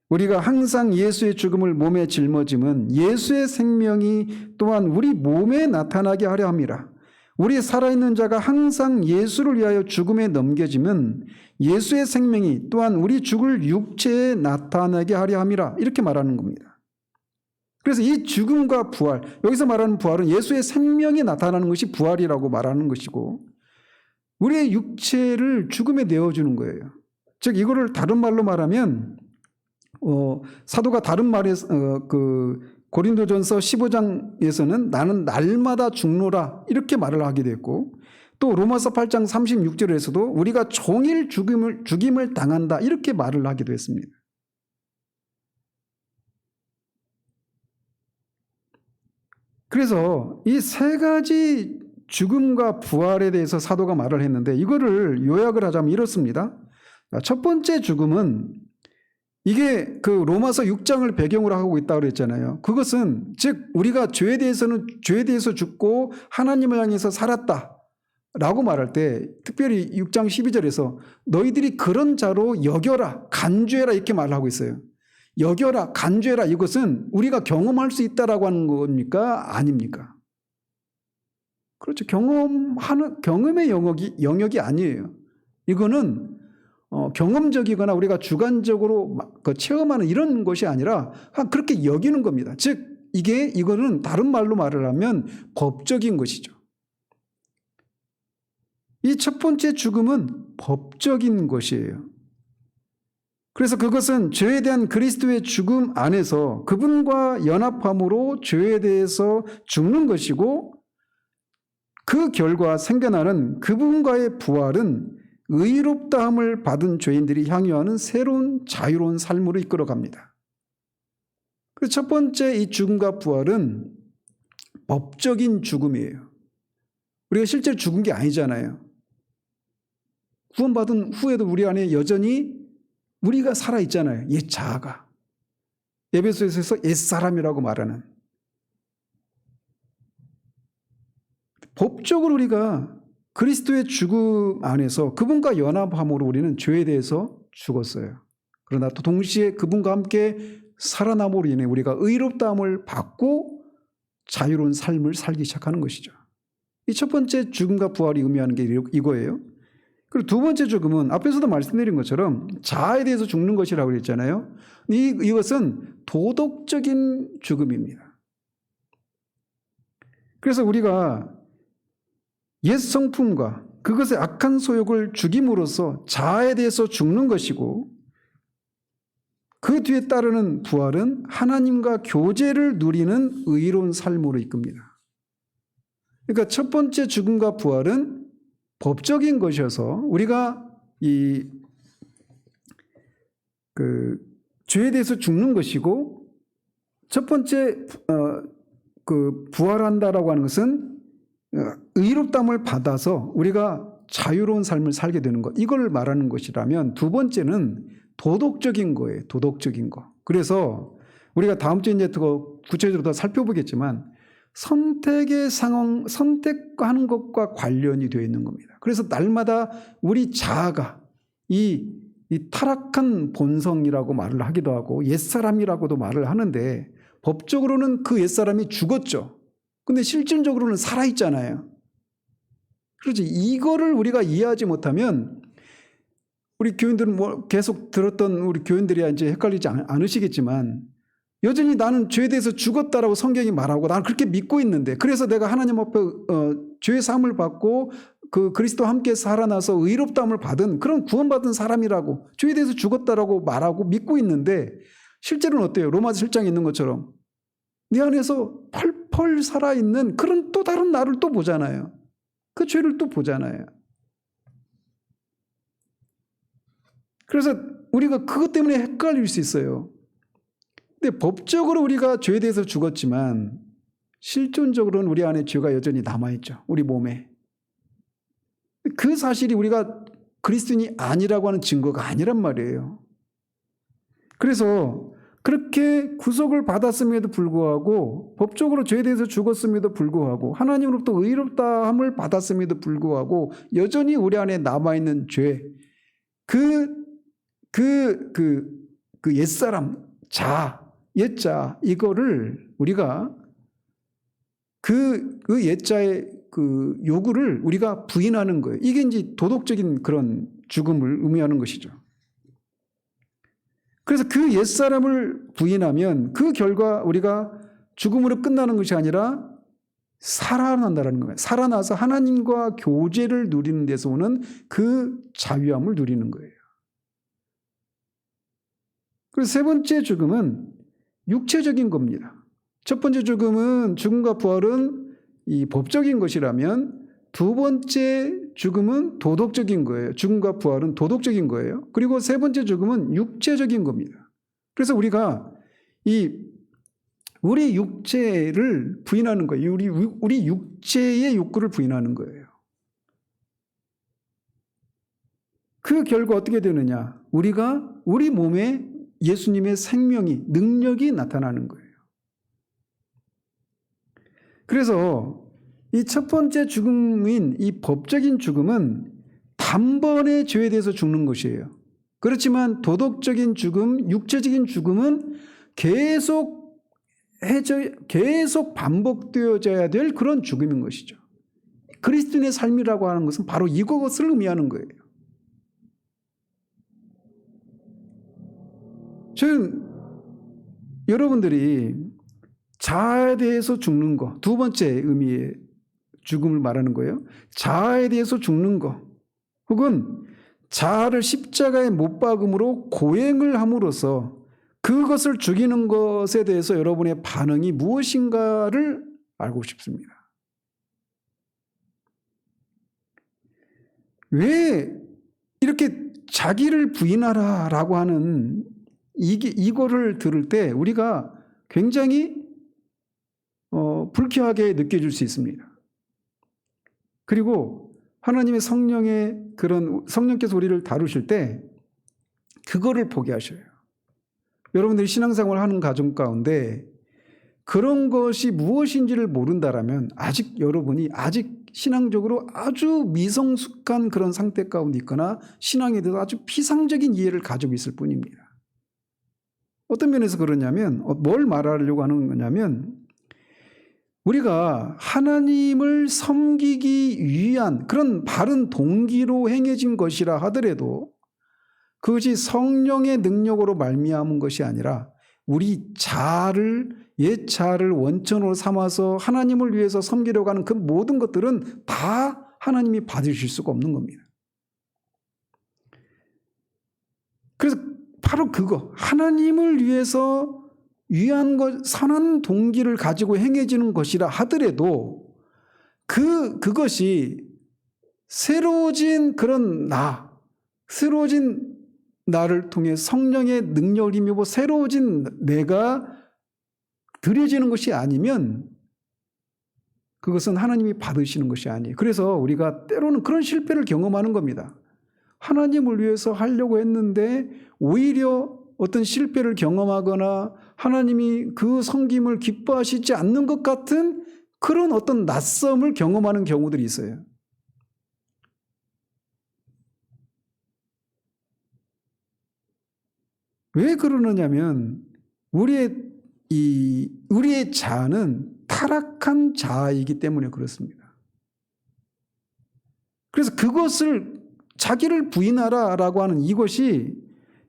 우리가 항상 예수의 죽음을 몸에 짊어짐은 예수의 생명이 또한 우리 몸에 나타나게 하려 함이라. 우리 살아있는 자가 항상 예수를 위하여 죽음에 넘겨지면 예수의 생명이 또한 우리 죽을 육체에 나타나게 하려 함이라. 이렇게 말하는 겁니다. 그래서 이 죽음과 부활, 여기서 말하는 부활은 예수의 생명이 나타나는 것이 부활이라고 말하는 것이고, 우리의 육체를 죽음에 내어주는 거예요. 즉 이거를 다른 말로 말하면 사도가 다른 말에서 고린도전서 15장에서는 나는 날마다 죽노라 이렇게 말을 하게 됐고, 또 로마서 8장 36절에서도 우리가 종일 죽임을 당한다 이렇게 말을 하기도 했습니다. 그래서 이 세 가지 죽음과 부활에 대해서 사도가 말을 했는데, 이거를 요약을 하자면 이렇습니다. 첫 번째 죽음은 이게 그 로마서 6장을 배경으로 하고 있다고 그랬잖아요. 그것은 즉 우리가 죄에 대해서 죽고 하나님을 향해서 살았다라고 말할 때, 특별히 6장 12절에서 너희들이 그런 자로 여겨라, 간주해라 이렇게 말하고 있어요. 여겨라, 간주해라, 이것은 우리가 경험할 수 있다라고 하는 겁니까? 아닙니까? 그렇죠. 경험의 영역이 아니에요. 이거는 경험적이거나 우리가 주관적으로 체험하는 이런 것이 아니라 그렇게 여기는 겁니다. 즉 이거는 다른 말로 말을 하면 법적인 것이죠. 이 첫 번째 죽음은 법적인 것이에요. 그래서 그것은 죄에 대한 그리스도의 죽음 안에서 그분과 연합함으로 죄에 대해서 죽는 것이고, 그 결과 생겨나는 그분과의 부활은 의롭다함을 받은 죄인들이 향유하는 새로운 자유로운 삶으로 이끌어갑니다. 그 첫 번째 이 죽음과 부활은 법적인 죽음이에요. 우리가 실제로 죽은 게 아니잖아요. 구원받은 후에도 우리 안에 여전히 우리가 살아있잖아요. 옛 자아가. 에베소서에서 옛사람이라고 말하는. 법적으로 우리가 그리스도의 죽음 안에서 그분과 연합함으로 우리는 죄에 대해서 죽었어요. 그러나 또 동시에 그분과 함께 살아남으로 인해 우리가 의롭다함을 받고 자유로운 삶을 살기 시작하는 것이죠. 이 첫 번째 죽음과 부활이 의미하는 게 이거예요. 그리고 두 번째 죽음은 앞에서도 말씀드린 것처럼 자아에 대해서 죽는 것이라고 그랬잖아요. 이것은 도덕적인 죽음입니다. 그래서 우리가 옛 성품과 그것의 악한 소욕을 죽임으로써 자아에 대해서 죽는 것이고, 그 뒤에 따르는 부활은 하나님과 교제를 누리는 의로운 삶으로 이끕니다. 그러니까 첫 번째 죽음과 부활은 법적인 것이어서 우리가 죄에 대해서 죽는 것이고, 첫 번째 부활한다라고 하는 것은 의롭다함을 받아서 우리가 자유로운 삶을 살게 되는 것, 이걸 말하는 것이라면, 두 번째는 도덕적인 거예요. 도덕적인 거. 그래서 우리가 다음 주에 이제 더 구체적으로 더 살펴보겠지만 선택의 상황, 선택하는 것과 관련이 되어 있는 겁니다. 그래서 날마다 우리 자아가 이 타락한 본성이라고 말을 하기도 하고 옛사람이라고도 말을 하는데, 법적으로는 그 옛사람이 죽었죠. 근데 실질적으로는 살아있잖아요. 그렇지. 이거를 우리가 이해하지 못하면, 우리 교인들은 계속 들었던 우리 교인들이 이제 헷갈리지 않으시겠지만, 여전히 나는 죄에 대해서 죽었다라고 성경이 말하고 나는 그렇게 믿고 있는데, 그래서 내가 하나님 앞에 죄의 사함을 받고 그 그리스도와 함께 살아나서 의롭다함을 받은 그런 구원받은 사람이라고, 죄에 대해서 죽었다라고 말하고 믿고 있는데, 실제로는 어때요? 로마서 7장에 있는 것처럼 네 안에서 펄펄 살아있는 그런 또 다른 나를 또 보잖아요. 그 죄를 또 보잖아요. 그래서 우리가 그것 때문에 헷갈릴 수 있어요. 근데 법적으로 우리가 죄에 대해서 죽었지만 실존적으로는 우리 안에 죄가 여전히 남아있죠. 우리 몸에. 그 사실이 우리가 그리스도인이 아니라고 하는 증거가 아니란 말이에요. 그래서 그렇게 구속을 받았음에도 불구하고, 법적으로 죄에 대해서 죽었음에도 불구하고, 하나님으로부터 의롭다함을 받았음에도 불구하고 여전히 우리 안에 남아있는 죄, 그 그 옛사람, 옛자, 이거를 우리가 그 옛자의 그 요구를 우리가 부인하는 거예요. 이게 이제 도덕적인 그런 죽음을 의미하는 것이죠. 그래서 그 옛사람을 부인하면 그 결과 우리가 죽음으로 끝나는 것이 아니라 살아난다는 거예요. 살아나서 하나님과 교제를 누리는 데서 오는 그 자유함을 누리는 거예요. 그래서 세 번째 죽음은 육체적인 겁니다. 첫 번째 죽음은 죽음과 부활은 이 법적인 것이라면 두 번째 죽음은 도덕적인 거예요. 죽음과 부활은 도덕적인 거예요. 그리고 세 번째 죽음은 육체적인 겁니다. 그래서 우리가 우리 육체를 부인하는 거예요. 우리 육체의 욕구를 부인하는 거예요. 그 결과 어떻게 되느냐? 우리 몸에 예수님의 생명이, 능력이 나타나는 거예요. 그래서 이 첫 번째 죽음인 이 법적인 죽음은 단번에 죄에 대해서 죽는 것이에요. 그렇지만 도덕적인 죽음, 육체적인 죽음은 계속 반복되어져야 될 그런 죽음인 것이죠. 그리스도인의 삶이라고 하는 것은 바로 이것을 의미하는 거예요. 저는 여러분들이 자아에 대해서 죽는 거, 두 번째 의미의 죽음을 말하는 거예요. 자아에 대해서 죽는 거, 혹은 자아를 십자가에 못 박음으로 고행을 함으로써 그것을 죽이는 것에 대해서 여러분의 반응이 무엇인가를 알고 싶습니다. 왜 이렇게 자기를 부인하라라고 하는 이거를 들을 때 우리가 굉장히 불쾌하게 느껴질 수 있습니다. 그리고 하나님의 성령의 성령께서 우리를 다루실 때 그거를 보게 하셔요. 여러분들이 신앙생활을 하는 가정 가운데 그런 것이 무엇인지를 모른다라면 여러분이 아직 신앙적으로 아주 미성숙한 그런 상태 가운데 있거나 신앙에 대해서 아주 피상적인 이해를 가지고 있을 뿐입니다. 어떤 면에서 그러냐면 뭘 말하려고 하는 거냐면 우리가 하나님을 섬기기 위한 그런 바른 동기로 행해진 것이라 하더라도 그것이 성령의 능력으로 말미암은 것이 아니라 우리 옛 자아를 원천으로 삼아서 하나님을 위해서 섬기려고 하는 그 모든 것들은 다 하나님이 받으실 수가 없는 겁니다. 그래서 바로 그거, 하나님을 위해서 위한 것, 선한 동기를 가지고 행해지는 것이라 하더라도 그것이 새로워진 그런 새로워진 나를 통해 성령의 능력을 힘입어 새로워진 내가 드려지는 것이 아니면 그것은 하나님이 받으시는 것이 아니에요. 그래서 우리가 때로는 그런 실패를 경험하는 겁니다. 하나님을 위해서 하려고 했는데 오히려 어떤 실패를 경험하거나 하나님이 그 섬김을 기뻐하시지 않는 것 같은 그런 어떤 낯섦을 경험하는 경우들이 있어요. 왜 그러느냐면 우리의 자아는 타락한 자아이기 때문에 그렇습니다. 그래서 그것을 자기를 부인하라라고 하는 이것이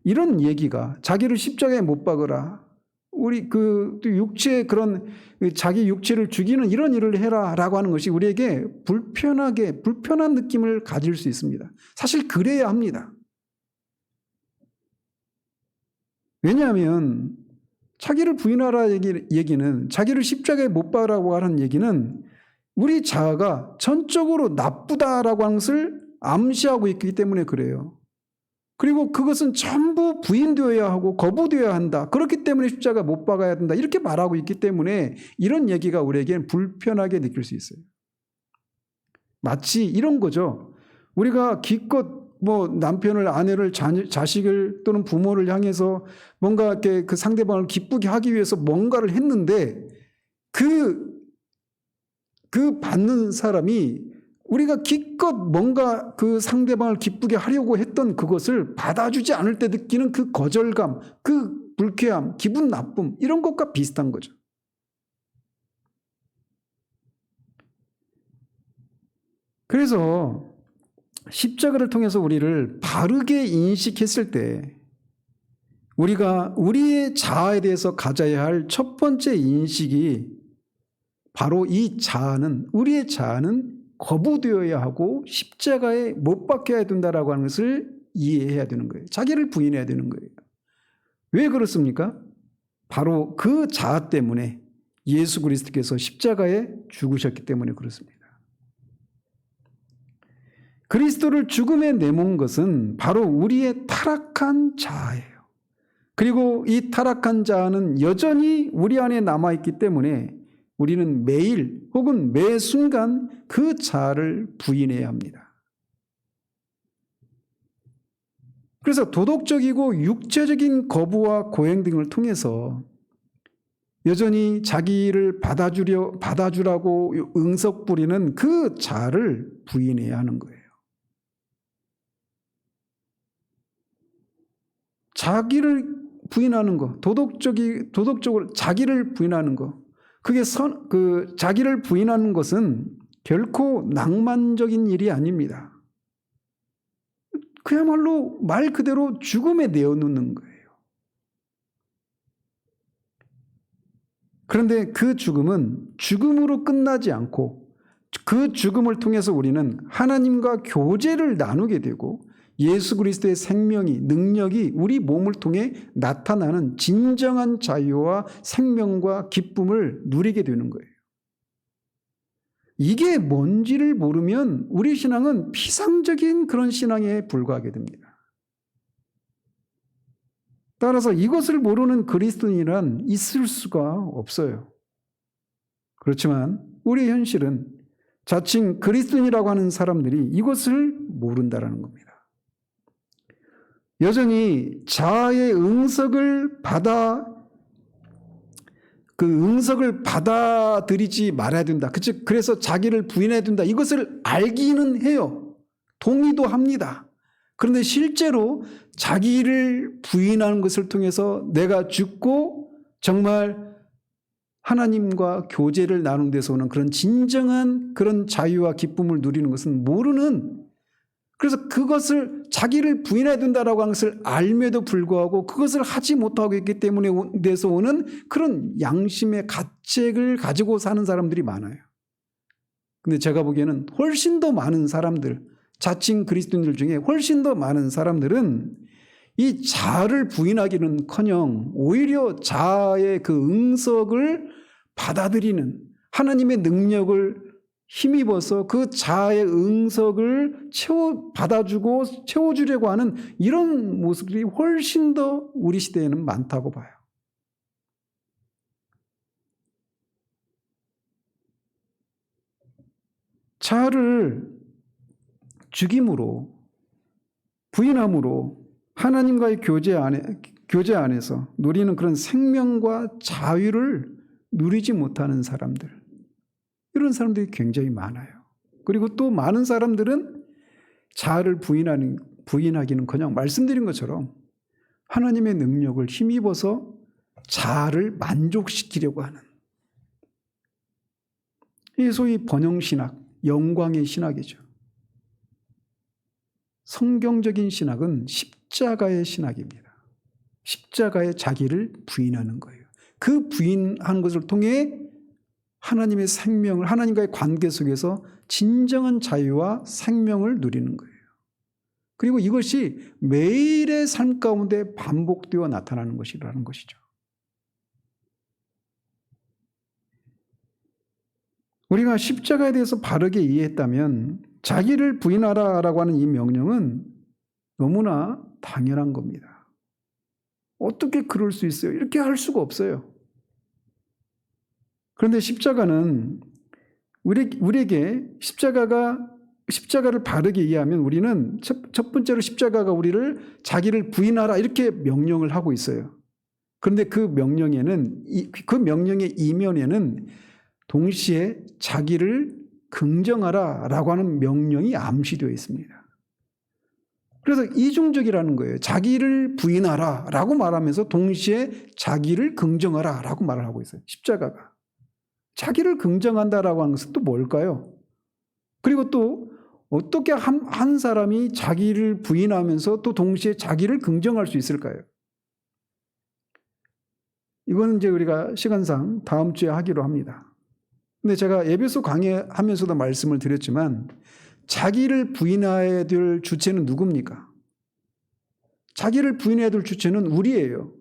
이런 얘기가 자기를 십자가에 못 박으라. 우리 그런 자기 육체를 죽이는 이런 일을 해라라고 하는 것이 우리에게 불편한 느낌을 가질 수 있습니다. 사실 그래야 합니다. 왜냐하면 자기를 부인하라 얘기는 자기를 십자가에 못 박으라고 하는 얘기는 우리 자아가 전적으로 나쁘다라고 하는 것을 암시하고 있기 때문에 그래요. 그리고 그것은 전부 부인되어야 하고 거부되어야 한다. 그렇기 때문에 십자가 못 박아야 된다. 이렇게 말하고 있기 때문에 이런 얘기가 우리에게는 불편하게 느낄 수 있어요. 마치 이런 거죠. 우리가 기껏 남편을, 아내를, 자식을 또는 부모를 향해서 뭔가 이렇게 그 상대방을 기쁘게 하기 위해서 뭔가를 했는데 그 받는 사람이 우리가 기껏 뭔가 그 상대방을 기쁘게 하려고 했던 그것을 받아주지 않을 때 느끼는 그 거절감, 그 불쾌함, 기분 나쁨, 이런 것과 비슷한 거죠. 그래서 십자가를 통해서 우리를 바르게 인식했을 때 우리가 우리의 자아에 대해서 가져야 할 첫 번째 인식이 바로 이 자아는, 우리의 자아는 거부되어야 하고 십자가에 못 박혀야 된다라고 하는 것을 이해해야 되는 거예요. 자기를 부인해야 되는 거예요. 왜 그렇습니까? 바로 그 자아 때문에 예수 그리스도께서 십자가에 죽으셨기 때문에 그렇습니다. 그리스도를 죽음에 내몬 것은 바로 우리의 타락한 자아예요. 그리고 이 타락한 자아는 여전히 우리 안에 남아있기 때문에 우리는 매일 혹은 매 순간 그 자아를 부인해야 합니다. 그래서 도덕적이고 육체적인 거부와 고행 등을 통해서 여전히 자기를 받아주라고 응석 부리는 그 자아를 부인해야 하는 거예요. 자기를 부인하는 거, 도덕적으로 자기를 부인하는 거, 그게 자기를 부인하는 것은 결코 낭만적인 일이 아닙니다. 그야말로 말 그대로 죽음에 내어놓는 거예요. 그런데 그 죽음은 죽음으로 끝나지 않고 그 죽음을 통해서 우리는 하나님과 교제를 나누게 되고 예수 그리스도의 생명이, 능력이 우리 몸을 통해 나타나는 진정한 자유와 생명과 기쁨을 누리게 되는 거예요. 이게 뭔지를 모르면 우리 신앙은 피상적인 그런 신앙에 불과하게 됩니다. 따라서 이것을 모르는 그리스도인이란 있을 수가 없어요. 그렇지만 우리의 현실은 자칭 그리스도인이라고 하는 사람들이 이것을 모른다라는 겁니다. 여전히 자아의 응석을 받아들이지 말아야 된다. 그래서 자기를 부인해야 된다. 이것을 알기는 해요. 동의도 합니다. 그런데 실제로 자기를 부인하는 것을 통해서 내가 죽고 정말 하나님과 교제를 나누는 데서 오는 그런 진정한 그런 자유와 기쁨을 누리는 것은 모르는, 그래서 그것을 자기를 부인해야 된다라고 하는 것을 알매도 불구하고 그것을 하지 못하고 있기 때문에 돼서 오는 그런 양심의 가책을 가지고 사는 사람들이 많아요. 근데 제가 보기에는 훨씬 더 많은 사람들, 자칭 그리스도인들 중에 훨씬 더 많은 사람들은 이 자아를 부인하기는커녕 오히려 자아의 그 응석을 받아들이는 하나님의 능력을 힘입어서 그 자아의 응석을 받아주고 채워주려고 하는 이런 모습들이 훨씬 더 우리 시대에는 많다고 봐요. 자아를 죽임으로, 부인함으로 하나님과의 교제 안에서 누리는 그런 생명과 자유를 누리지 못하는 사람들, 이런 사람들이 굉장히 많아요. 그리고 또 많은 사람들은 자아를 부인하기는커녕 말씀드린 것처럼 하나님의 능력을 힘입어서 자아를 만족시키려고 하는, 이 소위 번영신학, 영광의 신학이죠. 성경적인 신학은 십자가의 신학입니다. 십자가의 자기를 부인하는 거예요. 그 부인하는 것을 통해 하나님의 생명을, 하나님과의 관계 속에서 진정한 자유와 생명을 누리는 거예요. 그리고 이것이 매일의 삶 가운데 반복되어 나타나는 것이라는 것이죠. 우리가 십자가에 대해서 바르게 이해했다면 자기를 부인하라라고 하는 이 명령은 너무나 당연한 겁니다. 어떻게 그럴 수 있어요? 이렇게 할 수가 없어요. 그런데 십자가는 우리에게 십자가를 바르게 이해하면 우리는 첫 번째로 십자가가 우리를 자기를 부인하라 이렇게 명령을 하고 있어요. 그런데 그 명령의 이면에는 동시에 자기를 긍정하라 라고 하는 명령이 암시되어 있습니다. 그래서 이중적이라는 거예요. 자기를 부인하라 라고 말하면서 동시에 자기를 긍정하라 라고 말을 하고 있어요. 십자가가. 자기를 긍정한다라고 하는 것은 또 뭘까요? 그리고 또 어떻게 한 사람이 자기를 부인하면서 또 동시에 자기를 긍정할 수 있을까요? 이거는 이제 우리가 시간상 다음 주에 하기로 합니다. 근데 제가 에베소 강의하면서도 말씀을 드렸지만 자기를 부인해야 될 주체는 누굽니까? 자기를 부인해야 될 주체는 우리예요.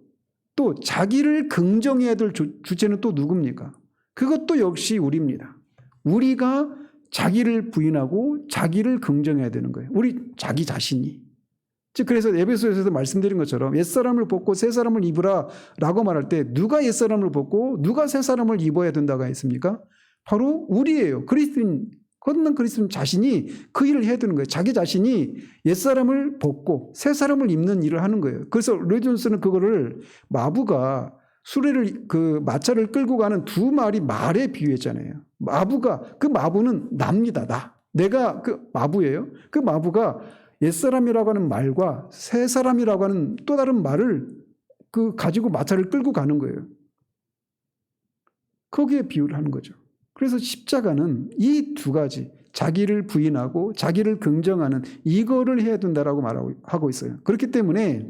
또 자기를 긍정해야 될 주체는 또 누굽니까? 그것도 역시 우리입니다. 우리가 자기를 부인하고 자기를 긍정해야 되는 거예요. 우리 자기 자신이. 즉 그래서 에베소에서도 말씀드린 것처럼 옛사람을 벗고 새사람을 입으라 라고 말할 때 누가 옛사람을 벗고 누가 새사람을 입어야 된다고 했습니까? 바로 우리예요. 그리스도인, 거듭난 그리스도인 자신이 그 일을 해야 되는 거예요. 자기 자신이 옛사람을 벗고 새사람을 입는 일을 하는 거예요. 그래서 로이존스는 그거를 마부가 수레를 마차를 끌고 가는 두 마리 말에 비유했잖아요. 그 마부는 납니다. 내가 그 마부예요. 그 마부가 옛사람이라고 하는 말과 새사람이라고 하는 또 다른 말을 가지고 마차를 끌고 가는 거예요. 거기에 비유를 하는 거죠. 그래서 십자가는 이 두 가지, 자기를 부인하고 자기를 긍정하는 이거를 해야 된다라고 말하고 있어요. 그렇기 때문에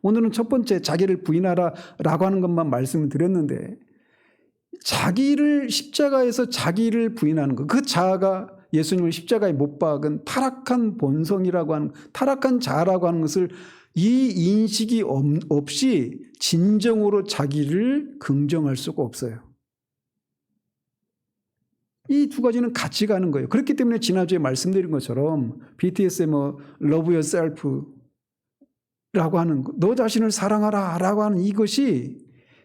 오늘은 첫 번째 자기를 부인하라라고 하는 것만 말씀을 드렸는데 자기를 십자가에서 자기를 부인하는 것, 그 자아가 예수님을 십자가에 못 박은 타락한 본성이라고 하는 타락한 자아라고 하는 것을 이 인식이 없이 진정으로 자기를 긍정할 수가 없어요. 이 두 가지는 같이 가는 거예요. 그렇기 때문에 지난주에 말씀드린 것처럼 BTS의 Love Yourself 라고 하는 너 자신을 사랑하라 라고 하는 이것이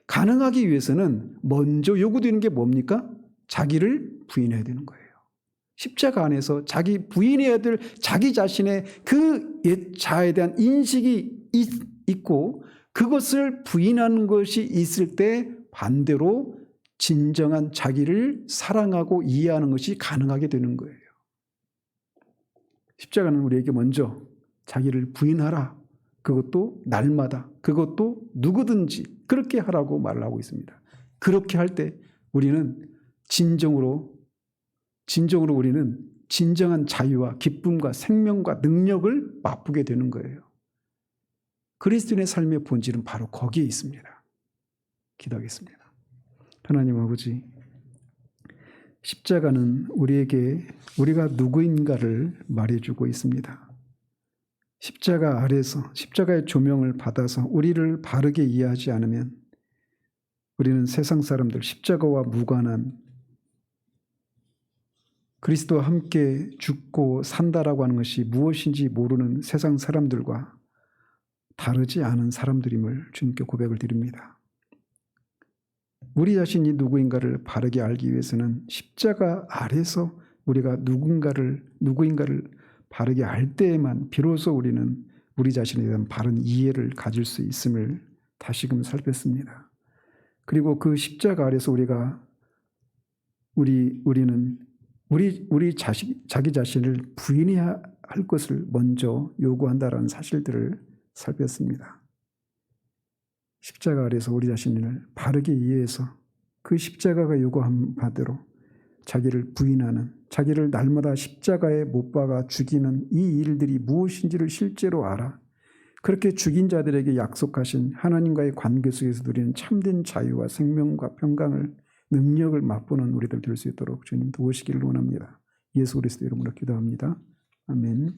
가능하기 위해서는 먼저 요구되는 게 뭡니까? 자기를 부인해야 되는 거예요. 십자가 안에서 자기 부인해야 될 자기 자신의 그 옛 자아에 대한 인식이 있고 그것을 부인하는 것이 있을 때 반대로 진정한 자기를 사랑하고 이해하는 것이 가능하게 되는 거예요. 십자가는 우리에게 먼저 자기를 부인하라. 그것도 날마다, 그것도 누구든지 그렇게 하라고 말을 하고 있습니다. 그렇게 할 때 우리는 진정으로 우리는 진정한 자유와 기쁨과 생명과 능력을 맛보게 되는 거예요. 그리스도인의 삶의 본질은 바로 거기에 있습니다. 기도하겠습니다. 하나님 아버지, 십자가는 우리에게 우리가 누구인가를 말해주고 있습니다. 십자가 아래서 십자가의 조명을 받아서 우리를 바르게 이해하지 않으면 우리는 세상 사람들, 십자가와 무관한 그리스도와 함께 죽고 산다라고 하는 것이 무엇인지 모르는 세상 사람들과 다르지 않은 사람들임을 주님께 고백을 드립니다. 우리 자신이 누구인가를 바르게 알기 위해서는 십자가 아래서 우리가 누구인가를 바르게 알 때에만 비로소 우리는 우리 자신에 대한 바른 이해를 가질 수 있음을 다시금 살폈습니다. 그리고 그 십자가 아래서 우리는 자기 자신을 부인해야 할 것을 먼저 요구한다라는 사실들을 살폈습니다. 십자가 아래서 우리 자신을 바르게 이해해서 그 십자가가 요구한 바대로 자기를 부인하는, 자기를 날마다 십자가에 못 박아 죽이는 이 일들이 무엇인지를 실제로 알아 그렇게 죽인 자들에게 약속하신 하나님과의 관계 속에서 누리는 참된 자유와 생명과 평강을, 능력을 맛보는 우리들 될 수 있도록 주님 도우시기를 원합니다. 예수 그리스도 이름으로 기도합니다. 아멘.